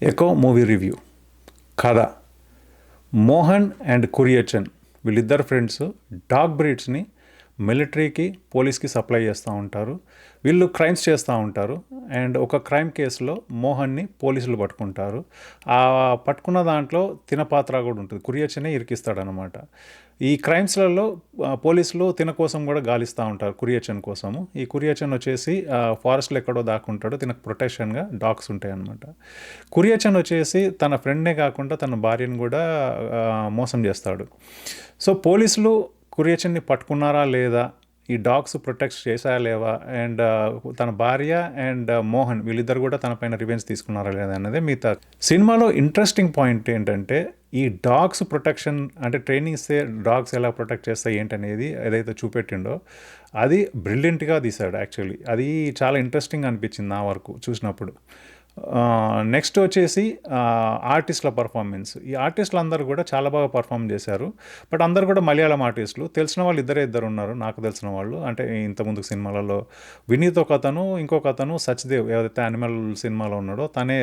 Echo movie review. కథ: Mohan and కురియచన్ వీళ్ళిద్దరు friends dog బ్రీడ్స్ని మిలిటరీకి, పోలీస్కి సప్లై చేస్తూ ఉంటారు. వీళ్ళు క్రైమ్స్ చేస్తూ ఉంటారు. అండ్ ఒక క్రైమ్ కేసులో మోహన్ని పోలీసులు పట్టుకుంటారు. ఆ పట్టుకున్న దాంట్లో తిన పాత్ర కూడా ఉంటుంది. కురియచనే ఇరికిస్తాడనమాట. ఈ క్రైమ్స్లలో పోలీసులు తిన కోసం కూడా గాలిస్తూ ఉంటారు, కురియచన్ కోసము. ఈ కురియచన్ వచ్చేసి ఫారెస్ట్లో ఎక్కడో దాక్కుంటాడు. తినకు ప్రొటెక్షన్గా డాగ్స్ ఉంటాయి అనమాట. కురియచన్ వచ్చేసి తన ఫ్రెండ్నే కాకుండా తన భార్యను కూడా మోసం చేస్తాడు. సో పోలీసులు కురియచన్ని పట్టుకున్నారా లేదా, ఈ డాగ్స్ ప్రొటెక్ట్ చేశారా లేవా, అండ్ తన భార్య అండ్ మోహన్ వీళ్ళిద్దరు కూడా తన పైన రివెంజ్ తీసుకున్నారా లేదా అన్నదే మిగతా. సినిమాలో ఇంట్రెస్టింగ్ పాయింట్ ఏంటంటే, ఈ డాగ్స్ ప్రొటెక్షన్ అంటే ట్రైనింగ్ ఇస్తే డాగ్స్ ఎలా ప్రొటెక్ట్ చేస్తాయి ఏంటనేది ఏదైతే చూపెట్టిండో అది బ్రిలియంట్గా తీశాడు. యాక్చువల్లీ అది చాలా ఇంట్రెస్టింగ్ అనిపించింది నా వరకు చూసినప్పుడు. నెక్స్ట్ వచ్చేసి ఆర్టిస్టుల పర్ఫార్మెన్స్. ఈ ఆర్టిస్టులు అందరూ కూడా చాలా బాగా పర్ఫామ్ చేశారు. బట్ అందరు కూడా మలయాళం ఆర్టిస్టులు. తెలిసిన వాళ్ళు ఇద్దరు ఉన్నారు నాకు తెలిసిన వాళ్ళు. అంటే ఇంతకుముందు సినిమాలలో వినీత్ ఒక అతను, ఇంకొక అతను సచ్దేవ్ ఏదైతే యానిమల్ సినిమాలో ఉన్నాడో తనే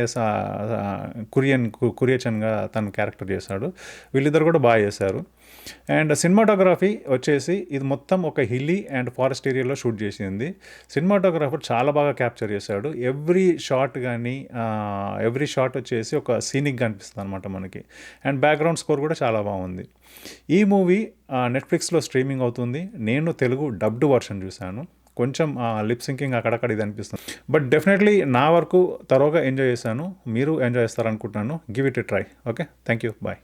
కురియచన్గా తన క్యారెక్టర్ చేశాడు. వీళ్ళిద్దరు కూడా బాగా చేశారు. అండ్ సినిమాటోగ్రఫీ వచ్చేసి ఇది మొత్తం ఒక హిల్లీ అండ్ ఫారెస్ట్ ఏరియాలో షూట్ చేసింది. సినిమాటోగ్రాఫర్ చాలా బాగా క్యాప్చర్ చేశాడు. ఎవ్రీ షాట్ వచ్చేసి ఒక సీనిక్గా అనిపిస్తుంది అనమాట మనకి. అండ్ బ్యాక్గ్రౌండ్ స్కోర్ కూడా చాలా బాగుంది. ఈ మూవీ నెట్ఫ్లిక్స్లో స్ట్రీమింగ్ అవుతుంది. నేను తెలుగు డబ్డ్ వర్షన్ చూశాను. కొంచెం లిప్ సింకింగ్ అక్కడక్కడ ఇది అనిపిస్తుంది. బట్ డెఫినెట్లీ నా వరకు తరోగా ఎంజాయ్ చేశాను. మీరు ఎంజాయ్ చేస్తారనుకుంటున్నాను. Give it a try. Okay, thank you, bye.